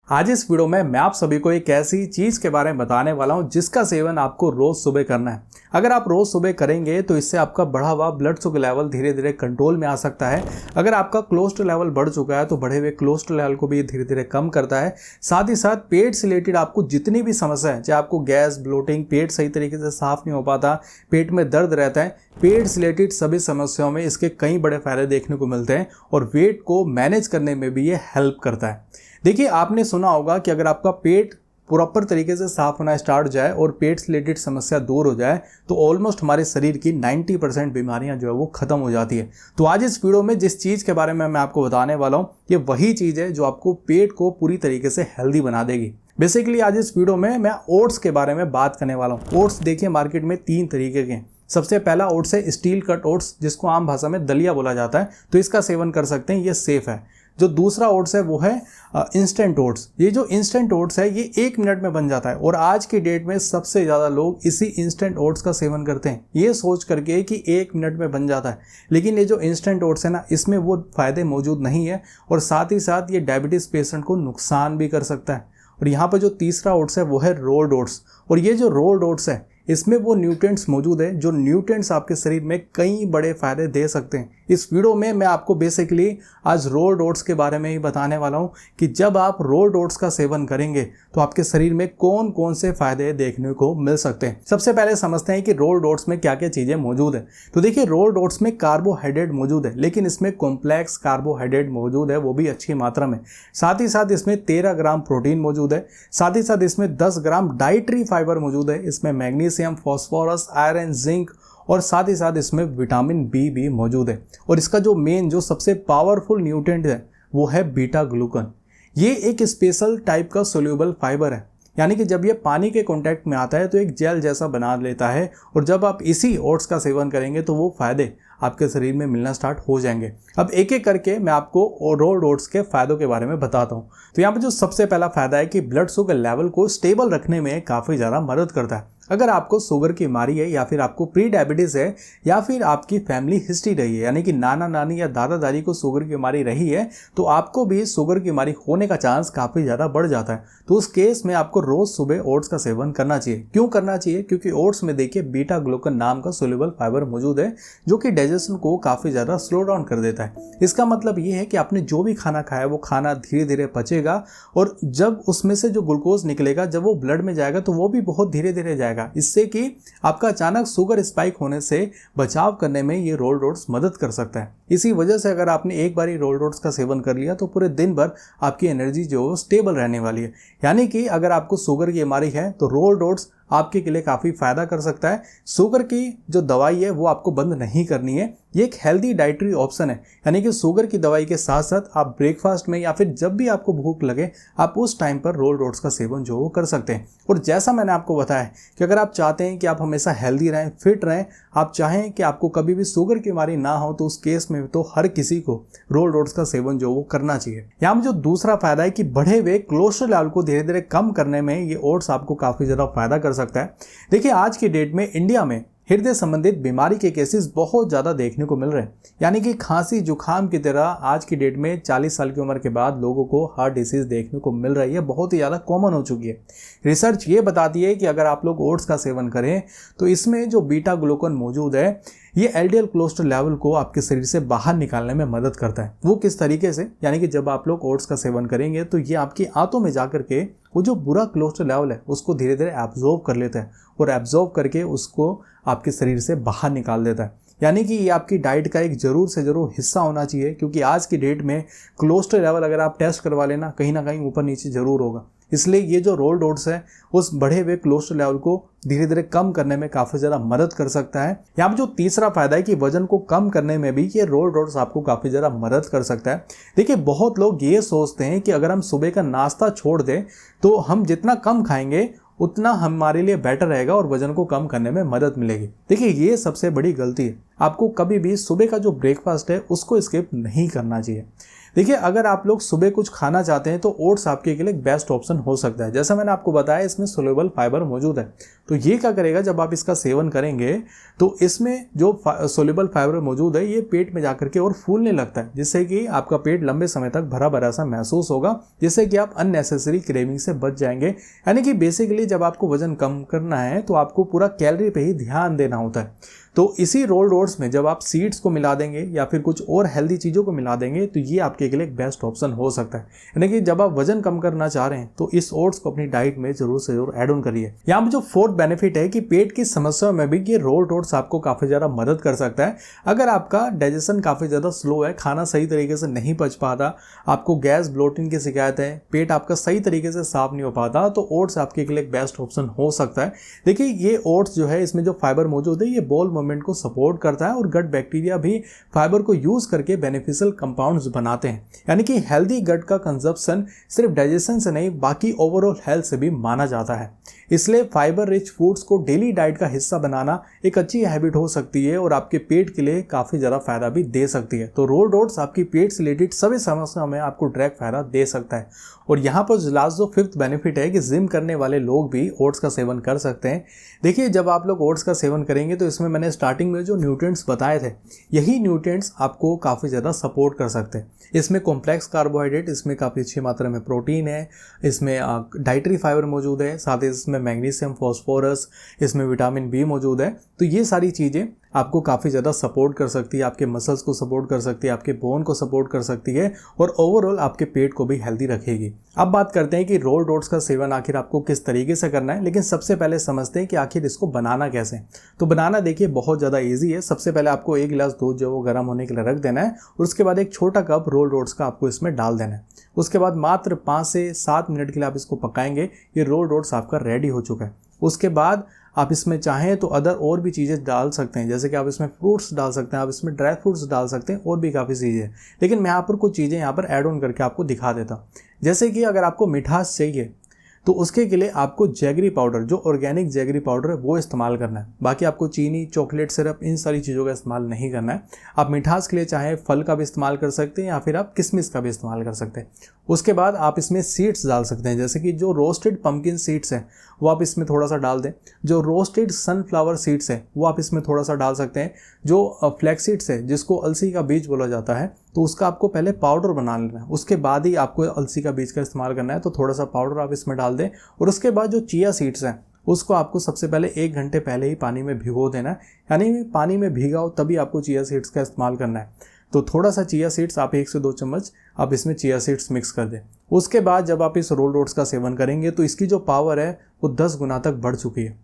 आज इस वीडियो में मैं आप सभी को एक ऐसी चीज के बारे में बताने वाला हूं जिसका सेवन आपको रोज सुबह करना है। अगर आप रोज सुबह करेंगे तो इससे आपका बढ़ा हुआ ब्लड शुगर लेवल धीरे धीरे कंट्रोल में आ सकता है। अगर आपका कोलेस्ट्रॉल लेवल बढ़ चुका है तो बढ़े हुए कोलेस्ट्रॉल लेवल को भी धीरे धीरे कम करता है। साथ ही साथ पेट से रिलेटेड आपको जितनी भी समस्या है, चाहे आपको गैस, ब्लोटिंग, पेट सही तरीके से साफ नहीं हो पाता, पेट में दर्द रहता है, पेट से रिलेटेड सभी समस्याओं में इसके कई बड़े फायदे देखने को मिलते हैं और वेट को मैनेज करने में भी ये हेल्प करता है। देखिए, आपने सुना होगा कि अगर आपका पेट प्रॉपर तरीके से साफ होना स्टार्ट हो जाए और पेट से रिलेटेड समस्या दूर हो जाए तो ऑलमोस्ट हमारे शरीर की 90% बीमारियां जो है वो खत्म हो जाती है। तो आज इस वीडियो में जिस चीज़ के बारे में मैं आपको बताने वाला हूं, ये वही चीज़ है जो आपको पेट को पूरी तरीके से हेल्दी बना देगी। बेसिकली आज इस वीडियो में मैं ओट्स के बारे में बात करने वाला हूँ। ओट्स देखिए मार्केट में 3 तरीके के हैं। सबसे पहला ओट्स है स्टील कट ओट्स, जिसको आम भाषा में दलिया बोला जाता है, तो इसका सेवन कर सकते हैं, ये सेफ है। जो दूसरा ओट्स है वो है इंस्टेंट ओट्स। ये जो इंस्टेंट ओट्स है ये 1 मिनट में बन जाता है और आज की डेट में सबसे ज़्यादा लोग इसी इंस्टेंट ओट्स का सेवन करते हैं, ये सोच करके कि 1 मिनट में बन जाता है। लेकिन ये जो इंस्टेंट ओट्स है ना, इसमें वो फ़ायदे मौजूद नहीं है और साथ ही साथ ये डायबिटीज़ पेशेंट को नुकसान भी कर सकता है। और यहाँ पर जो तीसरा ओट्स है वो है रोल्ड ओट्स, और ये जो रोल्ड ओट्स है इसमें वो न्यूट्रिएंट्स मौजूद है जो न्यूट्रिएंट्स आपके शरीर में कई बड़े फायदे दे सकते हैं। इस वीडियो में मैं आपको बेसिकली आज रोल्ड ओट्स के बारे में ही बताने वाला हूँ कि जब आप रोल्ड ओट्स का सेवन करेंगे तो आपके शरीर में कौन कौन से फायदे देखने को मिल सकते हैं। सबसे पहले समझते हैं कि रोल्ड ओट्स में क्या क्या चीज़ें मौजूद है। तो देखिए, रोल्ड ओट्स में कार्बोहाइड्रेट मौजूद है, लेकिन इसमें कॉम्प्लेक्स कार्बोहाइड्रेट मौजूद है, वो भी अच्छी मात्रा में। साथ ही साथ इसमें 13 ग्राम प्रोटीन मौजूद है। साथ ही साथ इसमें 10 ग्राम डाइटरी फाइबर मौजूद है। इसमें मैग्नीशियम, फॉस्फोरस, आयरन, जिंक और साथ ही साथ इसमें विटामिन बी भी मौजूद है। और इसका जो मेन जो सबसे पावरफुल न्यूट्रिएंट है वो है बीटा ग्लूकन। ये एक स्पेशल टाइप का सोल्यूबल फाइबर है, यानी कि जब ये पानी के कांटेक्ट में आता है तो एक जेल जैसा बना लेता है और जब आप इसी ओट्स का सेवन करेंगे तो वो फायदे आपके शरीर में मिलना स्टार्ट हो जाएंगे। अब एक एक करके मैं आपको रोल्ड ओट्स के फायदों के बारे में बताता हूँ। तो यहाँ पर जो सबसे पहला फायदा है कि ब्लड शुगर लेवल को स्टेबल रखने में काफ़ी ज़्यादा मदद करता है। अगर आपको शुगर की बीमारी है या फिर आपको प्री डायबिटीज़ है या फिर आपकी फैमिली हिस्ट्री रही है, यानी कि नाना नानी या दादा दादी को शुगर की बीमारी रही है, तो आपको भी शुगर की बीमारी होने का चांस काफ़ी ज़्यादा बढ़ जाता है। तो उस केस में आपको रोज़ सुबह ओट्स का सेवन करना चाहिए। क्यों करना चाहिए? क्योंकि ओट्स में देखिए बीटा ग्लूकन नाम का सोल्यूबल फाइबर मौजूद है जो कि डाइजेशन को काफ़ी ज़्यादा स्लो डाउन कर देता है। इसका मतलब ये है कि आपने जो भी खाना खाया वो खाना धीरे धीरे पचेगा और जब उसमें से जो ग्लूकोज निकलेगा, जब वो ब्लड में जाएगा तो वो भी बहुत धीरे धीरे जाएगा, इससे कि आपका अचानक शुगर स्पाइक होने से बचाव करने में ये रोल्ड ओट्स मदद कर सकता है। इसी वजह से अगर आपने एक बार रोल्ड ओट्स का सेवन कर लिया तो पूरे दिन भर आपकी एनर्जी जो स्टेबल रहने वाली है। यानी कि अगर आपको शुगर की बीमारी है तो रोल्ड ओट्स आपके लिए काफ़ी फायदा कर सकता है। शुगर की जो दवाई है वो आपको बंद नहीं करनी है, ये एक हेल्दी डाइटरी ऑप्शन है। यानी कि शुगर की दवाई के साथ साथ आप ब्रेकफास्ट में या फिर जब भी आपको भूख लगे आप उस टाइम पर रोल्ड ओट्स का सेवन जो वो कर सकते हैं। और जैसा मैंने आपको बताया कि अगर आप चाहते हैं कि आप हमेशा हेल्दी रहें, फिट रहें, आप चाहें कि आपको कभी भी शुगर की बीमारी ना हो, तो उस केस में तो हर किसी को रोल्ड ओट्स का सेवन जो वो करना चाहिए। यहाँ में जो दूसरा फायदा है कि बढ़े हुए कोलेस्ट्रॉल लेवल को धीरे धीरे कम करने में ये ओट्स आपको काफ़ी ज़्यादा फायदा कर सकता है। देखिए, आज की डेट में इंडिया में हृदय संबंधित बीमारी के केसेस बहुत ज़्यादा देखने को मिल रहे हैं। यानी कि खांसी जुकाम की तरह आज की डेट में 40 साल की उम्र के बाद लोगों को हार्ट डिसीज़ देखने को मिल रही है, बहुत ही ज़्यादा कॉमन हो चुकी है। रिसर्च ये बताती है कि अगर आप लोग ओट्स का सेवन करें तो इसमें जो बीटा ग्लूकन मौजूद है ये एलडीएल कोलेस्ट्रॉल लेवल को आपके शरीर से बाहर निकालने में मदद करता है। वो किस तरीके से? यानी कि जब आप लोग ओट्स का सेवन करेंगे तो ये आपकी आंतों में जाकर के वो जो बुरा कोलेस्ट्रॉल लेवल है उसको धीरे धीरे एब्जॉर्ब कर लेता है और एब्जॉर्ब करके उसको आपके शरीर से बाहर निकाल देता है। यानी कि ये आपकी डाइट का एक ज़रूर से ज़रूर हिस्सा होना चाहिए, क्योंकि आज की डेट में कोलेस्ट्रॉल लेवल अगर आप टेस्ट करवा लेना कहीं ना कहीं ऊपर नीचे ज़रूर होगा। इसलिए ये जो रोल्ड ओट्स है उस बढ़े हुए कोलेस्ट्रॉल लेवल को धीरे धीरे कम करने में काफ़ी ज़्यादा मदद कर सकता है। यहाँ पर जो तीसरा फायदा है कि वजन को कम करने में भी ये रोल्ड ओट्स आपको काफ़ी ज़्यादा मदद कर सकता है। देखिए, बहुत लोग ये सोचते हैं कि अगर हम सुबह का नाश्ता छोड़ दें तो हम जितना कम खाएंगे उतना हमारे लिए बेटर रहेगा और वजन को कम करने में मदद मिलेगी। देखिए, ये सबसे बड़ी गलती है। आपको कभी भी सुबह का जो ब्रेकफास्ट है उसको स्किप नहीं करना चाहिए। देखिए, अगर आप लोग सुबह कुछ खाना चाहते हैं तो ओट्स आपके लिए एक बेस्ट ऑप्शन हो सकता है। जैसा मैंने आपको बताया, इसमें सोल्यूबल फाइबर मौजूद है। तो ये क्या करेगा, जब आप इसका सेवन करेंगे तो इसमें जो सोल्यूबल फाइबर मौजूद है ये पेट में जाकर के और फूलने लगता है, जिससे कि आपका पेट लंबे समय तक भरा भरा सा महसूस होगा, जिससे कि आप अननेसेसरी क्रेविंग से बच जाएंगे। यानी कि बेसिकली जब आपको वजन कम करना है तो आपको पूरा कैलोरी पे ही ध्यान देना होता है। तो इसी रोल्ड ओट्स में जब आप सीड्स को मिला देंगे या फिर कुछ और हेल्दी चीज़ों को मिला देंगे तो ये आपके लिए एक बेस्ट ऑप्शन हो सकता है। यानी कि जब आप वजन कम करना चाह रहे हैं तो इस ओट्स को अपनी डाइट में जरूर से जरूर ऐड ऑन करिए। यहाँ पे जो फोर्थ बेनिफिट है कि पेट की समस्याओं में भी ये रोल्ड ओट्स आपको काफ़ी ज़्यादा मदद कर सकता है। अगर आपका डाइजेशन काफ़ी ज़्यादा स्लो है, खाना सही तरीके से नहीं पच पाता, आपको गैस ब्लोटिंग की शिकायत है, पेट आपका सही तरीके से साफ नहीं हो पाता, तो ओट्स आपके लिए एक बेस्ट ऑप्शन हो सकता है। देखिए, ये ओट्स जो है इसमें जो फाइबर मौजूद है ये बॉल मूवमेंट को सपोर्ट करता है और गट बैक्टीरिया भी फाइबर को यूज करके बेनिफिशियल कंपाउंड्स बनाते हैं। यानी कि हेल्दी गट का कंजप्शन सिर्फ डाइजेशन से नहीं बाकी ओवरऑल हेल्थ से भी माना जाता है। इसलिए फाइबर रिच फूड्स को डेली डाइट का हिस्सा बनाना एक अच्छी हैबिट हो सकती है और आपके पेट के लिए काफ़ी ज़्यादा फायदा भी दे सकती है। तो रोल्ड ओट्स आपकी पेट से रिलेटेड सभी समस्याओं में आपको डायरेक्ट फायदा दे सकता है। और यहाँ पर लास्ट जो फिफ्थ बेनिफिट है कि जिम करने वाले लोग भी ओट्स का सेवन कर सकते हैं। देखिए, जब आप लोग ओट्स का सेवन करेंगे तो इसमें मैंने स्टार्टिंग में जो न्यूट्रिएंट्स बताए थे, यही न्यूट्रिएंट्स आपको काफ़ी ज़्यादा सपोर्ट कर सकते हैं। इसमें कॉम्प्लेक्स कार्बोहाइड्रेट, इसमें काफ़ी अच्छी मात्रा में प्रोटीन है, इसमें डाइटरी फाइबर मौजूद है, साथ ही इसमें मैग्नीशियम, फॉस्फोरस, इसमें विटामिन बी मौजूद है। तो ये सारी चीज़ें आपको काफ़ी ज़्यादा सपोर्ट कर सकती है, आपके मसल्स को सपोर्ट कर सकती है, आपके बोन को सपोर्ट कर सकती है और ओवरऑल आपके पेट को भी हेल्दी रखेगी। अब बात करते हैं कि रोल्ड ओट्स का सेवन आखिर आपको किस तरीके से करना है, लेकिन सबसे पहले समझते हैं कि आखिर इसको बनाना कैसे है। तो बनाना देखिए बहुत ज़्यादा ईजी है। सबसे पहले आपको 1 गिलास दूध जो वो गर्म होने के लिए रख देना है और उसके बाद एक छोटा कप रोल्ड ओट्स का आपको इसमें डाल देना है। उसके बाद मात्र 5 से 7 मिनट के लिए आप इसको पकाएंगे। ये रोल्ड ओट्स आपका रेडी हो चुका है। उसके बाद आप इसमें चाहें तो अदर और भी चीज़ें डाल सकते हैं, जैसे कि आप इसमें फ्रूट्स डाल सकते हैं, आप इसमें ड्राई फ्रूट्स डाल सकते हैं और भी काफ़ी चीज़ें हैं। लेकिन मैं यहाँ पर कुछ चीज़ें यहाँ पर ऐड ऑन करके आपको दिखा देता हूँ। जैसे कि अगर आपको मिठास चाहिए तो उसके के लिए आपको जैगरी पाउडर, जो ऑर्गेनिक जैगरी पाउडर है वो इस्तेमाल करना है। बाकी आपको चीनी, चॉकलेट सिरप, इन सारी चीज़ों का इस्तेमाल नहीं करना है। आप मिठास के लिए चाहे फल का भी इस्तेमाल कर सकते हैं या फिर आप किशमिश का भी इस्तेमाल कर सकते हैं। उसके बाद आप इसमें सीड्स डाल सकते हैं, जैसे कि जो रोस्टेड पम्पकिन सीड्स हैं वो आप इसमें थोड़ा सा डाल दें। जो रोस्टेड सनफ्लावर सीड्स है वो आप इसमें थोड़ा सा डाल सकते हैं। जो फ्लैक्स सीड्स है, जिसको अलसी का बीज बोला जाता है, तो उसका आपको पहले पाउडर बना लेना है, उसके बाद ही आपको अलसी का बीज का इस्तेमाल करना है। तो थोड़ा सा पाउडर आप इसमें डाल दें। और उसके बाद जो चिया सीड्स हैं उसको आपको सबसे पहले 1 घंटे पहले ही पानी में भिगो देना है। यानी पानी में भीगाओ तभी आपको चिया सीड्स का इस्तेमाल करना है। तो थोड़ा सा चिया सीड्स आप 1 से 2 चम्मच आप इसमें चिया सीड्स मिक्स कर दें। उसके बाद जब आप इस रोल्ड ओट्स का सेवन करेंगे तो इसकी जो पावर है वो 10 गुना तक बढ़ चुकी है।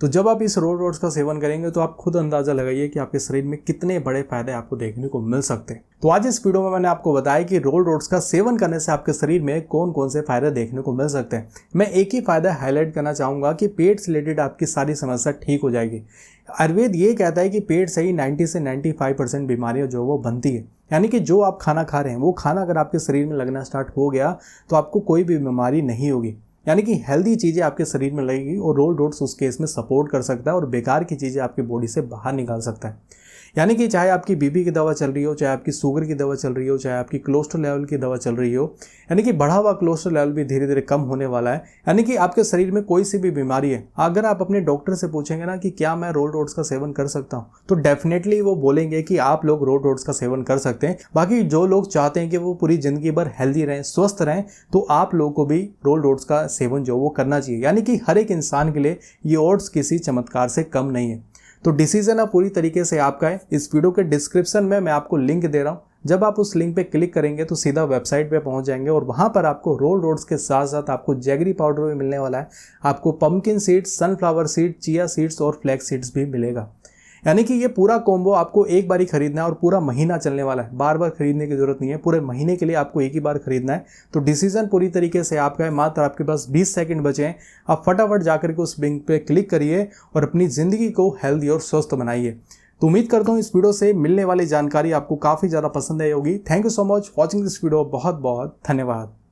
तो जब आप इस रोल्ड ओट्स का सेवन करेंगे तो आप खुद अंदाज़ा लगाइए कि आपके शरीर में कितने बड़े फायदे आपको देखने को मिल सकते हैं। तो आज इस वीडियो में मैंने आपको बताया कि रोल्ड ओट्स का सेवन करने से आपके शरीर में कौन कौन से फायदे देखने को मिल सकते हैं। मैं एक ही फायदा हाईलाइट करना चाहूँगा कि पेट से रिलेटेड आपकी सारी समस्या ठीक हो जाएगी। आयुर्वेद ये कहता है कि पेट से ही 90 से 95% बीमारियाँ जो वो बनती है। यानी कि जो आप खाना खा रहे हैं वो खाना अगर आपके शरीर में लगना स्टार्ट हो गया तो आपको कोई भी बीमारी नहीं होगी। यानी कि हेल्दी चीज़ें आपके शरीर में लगेगी और रोल्ड ओट्स उस केस में सपोर्ट कर सकता है और बेकार की चीज़ें आपकी बॉडी से बाहर निकाल सकता है। यानी कि चाहे आपकी बीपी की दवा चल रही हो, चाहे आपकी शुगर की दवा चल रही हो, चाहे आपकी कोलेस्ट्रॉल लेवल की दवा चल रही हो, यानी कि बढ़ा हुआ कोलेस्ट्रॉल लेवल भी धीरे धीरे कम होने वाला है। यानी कि आपके शरीर में कोई सी भी बीमारी है, अगर आप अपने डॉक्टर से पूछेंगे ना कि क्या मैं रोल्ड ओट्स का सेवन कर सकता हूँ, तो डेफिनेटली वो बोलेंगे कि आप लोग रोल्ड ओट्स का सेवन कर सकते हैं। बाकी जो लोग चाहते हैं कि वो पूरी जिंदगी भर हेल्दी रहें, स्वस्थ रहें, तो आप लोगों को भी रोल्ड ओट्स का सेवन जो वो करना चाहिए। यानी कि हर एक इंसान के लिए ये ओट्स किसी चमत्कार से कम नहीं है। तो डिसीजन अब पूरी तरीके से आपका है। इस वीडियो के डिस्क्रिप्शन में मैं आपको लिंक दे रहा हूँ। जब आप उस लिंक पे क्लिक करेंगे तो सीधा वेबसाइट पे पहुंच जाएंगे और वहां पर आपको रोल्ड ओट्स के साथ साथ आपको जैगरी पाउडर भी मिलने वाला है, आपको pumpkin seeds, sunflower seed, chia seeds और फ्लैक्स सीड्स भी मिलेगा। यानी कि ये पूरा कॉम्बो आपको एक बार ही खरीदना है और पूरा महीना चलने वाला है। बार बार खरीदने की जरूरत नहीं है, पूरे महीने के लिए आपको एक ही बार खरीदना है। तो डिसीजन पूरी तरीके से आपका है। मात्र आपके पास 20 सेकंड बचे हैं। आप फटाफट जाकर के उस लिंक पे क्लिक करिए और अपनी ज़िंदगी को हेल्दी और स्वस्थ बनाइए। तो उम्मीद करता हूँ इस वीडियो से मिलने वाली जानकारी आपको काफ़ी ज़्यादा पसंद आई होगी। Thank you so much watching this video. बहुत बहुत धन्यवाद।